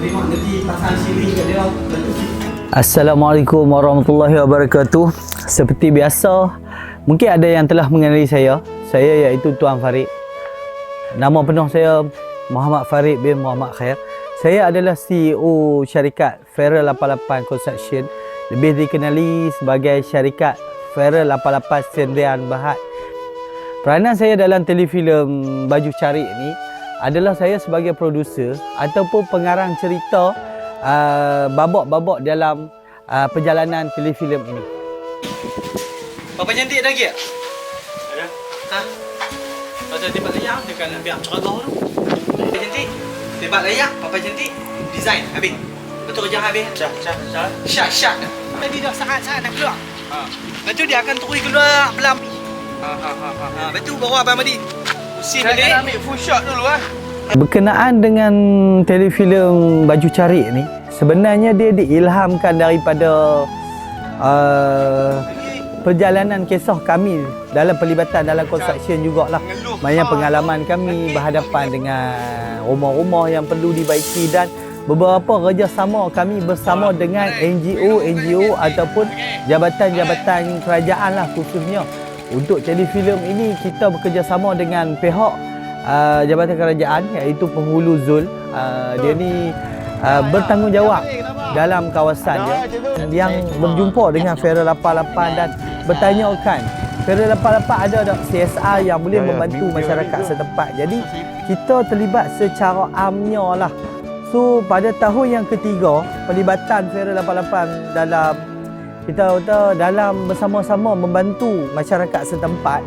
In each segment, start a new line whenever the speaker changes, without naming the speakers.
tengok nanti pasang siri kat dia.
Assalamualaikum warahmatullahi wabarakatuh. Seperti biasa, mungkin ada yang telah mengenali saya. Saya iaitu Tuan Farid. Nama penuh saya Muhammad Farid bin Muhammad Khair. Saya adalah CEO syarikat Feral 88 Construction, lebih dikenali sebagai syarikat Feral 88 Sdn Bhd. Peranan saya dalam telefilm Baju Carik ni adalah saya sebagai produser ataupun pengarang cerita babak-babak dalam perjalanan telefilm ini.
Papa cantik dah lagi tak?
Ada.
Ha? Pasal tebak layak dekat nak biar ceragah tu. Papa cantik. Tebak layak, Papa cantik. Design habis. Betul kerja habis. Syak. Tadi dah saat-saat nak keluar. Lepas tu dia akan terus keluar pelan. Lepas tu baru Abang Madi pusing balik.
Saya ambil full shot dulu
Berkenaan dengan telefilm Baju Carik ni, sebenarnya dia diilhamkan daripada perjalanan kisah kami dalam pelibatan dalam construction jugalah. Banyak pengalaman kami berhadapan dengan rumah-rumah yang perlu dibaiki dan beberapa kerjasama kami bersama dengan NGO ataupun jabatan-jabatan kerajaan lah khususnya. Untuk telefilm ini kita bekerjasama dengan pihak jabatan kerajaan iaitu penghulu Zul. Dia ni bertanggungjawab dalam kawasan dia yang berjumpa dengan Feral 88 dan bertanyakan Feral 88 ada tak CSR yang boleh membantu masyarakat setempat. Jadi kita terlibat secara amnya lah. So pada tahun yang ketiga pelibatan Feral 88 dalam kita kata dalam bersama-sama membantu masyarakat setempat,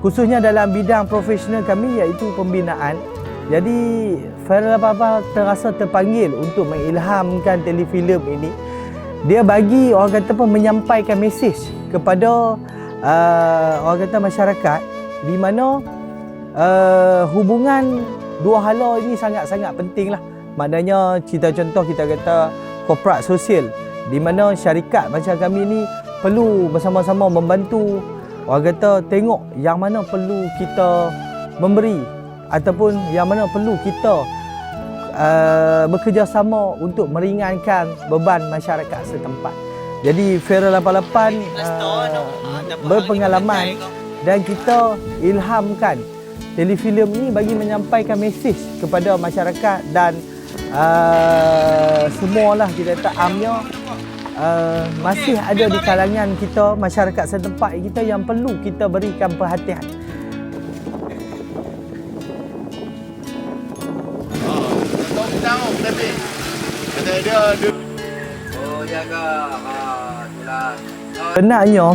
khususnya dalam bidang profesional kami iaitu pembinaan. Jadi Feral 88 terasa terpanggil untuk mengilhamkan telefilm ini. Dia bagi orang kata apa menyampaikan mesej kepada orang kata masyarakat di mana hubungan dua hala ini sangat-sangat penting lah. Maknanya contoh kita kata korporat sosial di mana syarikat macam kami ni perlu bersama-sama membantu orang kata tengok yang mana perlu kita memberi ataupun yang mana perlu kita bekerjasama untuk meringankan beban masyarakat setempat. Jadi Feral 88 berpengalaman dan kita ilhamkan telefilm ni bagi menyampaikan mesej kepada masyarakat dan semualah kita kata amnya masih ada di kalangan kita masyarakat setempat kita yang perlu kita berikan perhatian. Benarnya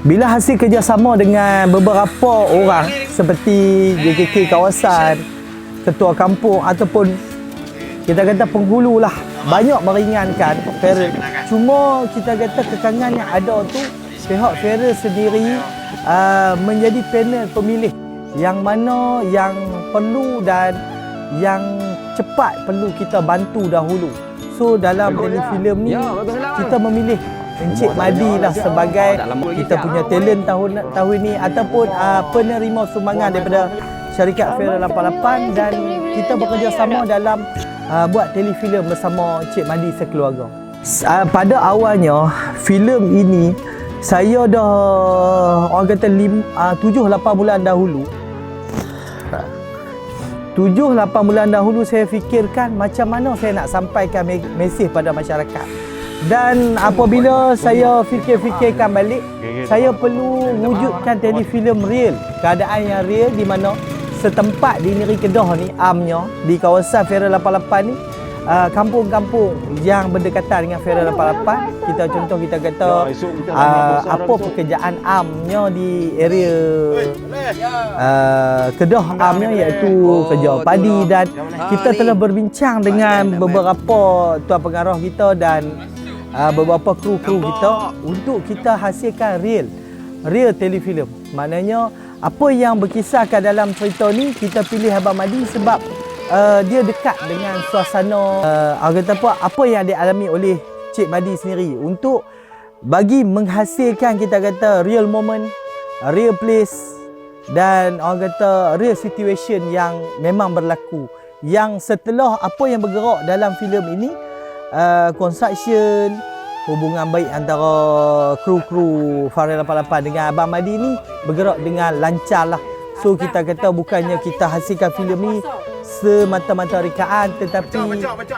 bila hasil kerjasama dengan beberapa orang seperti JKK kawasan, ketua kampung ataupun kita kata penghulu lah, banyak meringankan Feral. Cuma kita kata kekangan yang ada tu pihak Feral sendiri menjadi panel pemilih yang mana yang perlu dan yang cepat perlu kita bantu dahulu. So dalam telefilm ni kita memilih Encik Madi lah sebagai kita punya talent tahun ni ataupun penerima sumbangan daripada syarikat Feral 88 dan kita bekerjasama dalam buat telefilm bersama Encik Madi sekeluarga. Pada awalnya filem ini saya dah orang kata 7-8 bulan dahulu 7-8 bulan dahulu saya fikirkan macam mana saya nak sampaikan mesej pada masyarakat. Dan apabila saya fikir-fikirkan balik, saya perlu wujudkan telefilm real, keadaan yang real di mana setempat di negeri Kedah ni amnya di kawasan Feral 88 ni kampung-kampung yang berdekatan dengan Feral 88. Kita contoh kita kata apa pekerjaan amnya di area Kedah amnya iaitu kerja padi dan kita telah berbincang dengan beberapa tuan pengarah kita dan beberapa kru-kru kita untuk kita hasilkan real telefilm. Maknanya apa yang berkisahkan dalam cerita ni kita pilih Abang Madi sebab dia dekat dengan suasana apa yang dialami oleh Cik Madi sendiri untuk bagi menghasilkan kita kata real moment, real place dan orang kata real situation yang memang berlaku yang setelah apa yang bergerak dalam filem ini, construction, hubungan baik antara kru-kru Farel 88 dengan Abang Madi ni bergerak dengan lancar lah. So kita kata bukannya kita hasilkan filem ni semata-mata rekaan, tetapi 80%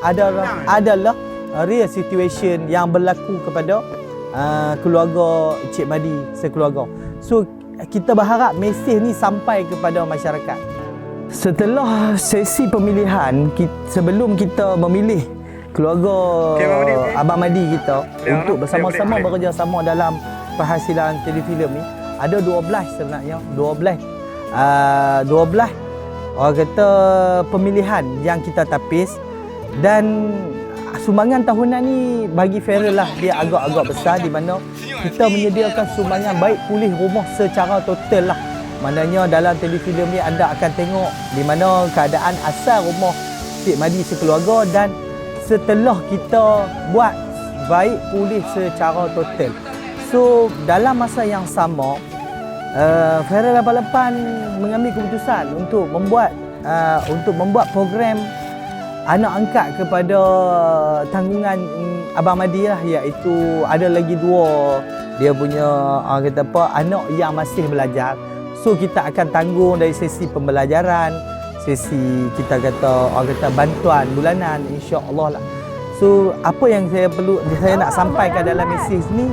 adalah real situation yang berlaku kepada keluarga Encik Madi sekeluarga. So kita berharap mesej ni sampai kepada masyarakat. Setelah sesi pemilihan, sebelum kita memilih keluarga Abang Madi kita untuk bersama-sama bekerjasama dalam penghasilan telefilm ni, ada 12 sebenarnya, 12 orang kata pemilihan yang kita tapis, dan sumbangan tahunan ni bagi Farel lah dia agak-agak besar, di mana kita menyediakan sumbangan baik pulih rumah secara total lah. Maknanya dalam telefilm ni anda akan tengok di mana keadaan asal rumah Cik Madi sekeluarga, dan setelah kita buat baik pulih secara total. So dalam masa yang sama, Farel 88 mengambil keputusan untuk membuat program anak angkat kepada tanggungan Abang Madi lah, iaitu ada lagi 2 dia punya kata apa, anak yang masih belajar. So kita akan tanggung dari sesi pembelajaran, sesi kita kata bantuan bulanan, insya-Allah lah. So apa yang saya nak sampaikan dalam mesej ni,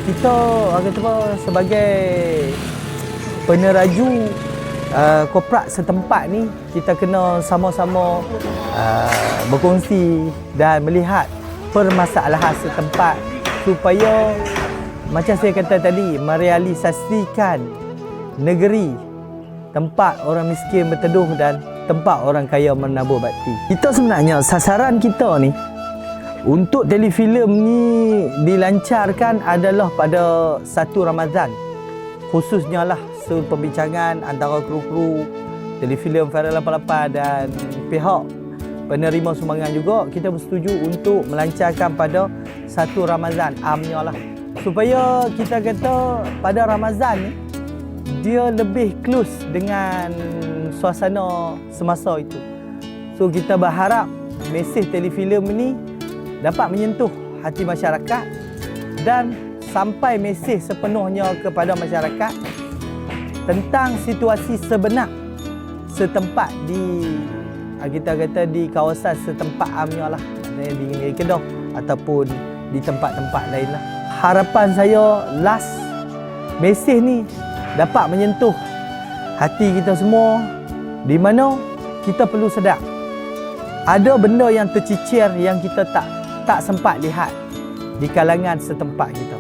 kita sebagai peneraju korporat setempat ni, kita kena sama-sama berkongsi dan melihat permasalahan setempat supaya macam saya kata tadi, merealisasikan negeri tempat orang miskin berteduh dan tempat orang kaya menabur bakti. Kita sebenarnya sasaran kita ni untuk telefilm ni dilancarkan adalah pada 1 Ramadan. Khususnya lah perbincangan antara kru-kru telefilm Farel 88 dan pihak penerima sumbangan juga, kita bersetuju untuk melancarkan pada 1 Ramadan amnya lah. Supaya kita kata pada Ramadan ni dia lebih close dengan suasana semasa itu. So kita berharap mesej telefilm ni dapat menyentuh hati masyarakat dan sampai mesej sepenuhnya kepada masyarakat tentang situasi sebenar setempat di kita kata di kawasan setempat amnya lah, di Kedah ataupun di tempat-tempat lain lah. Harapan saya last mesej ni dapat menyentuh hati kita semua, di mana kita perlu sedar ada benda yang tercicir yang kita tak sempat lihat di kalangan setempat kita.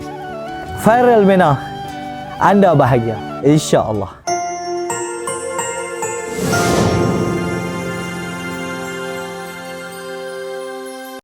Farel Mena, anda bahagia, insya-Allah.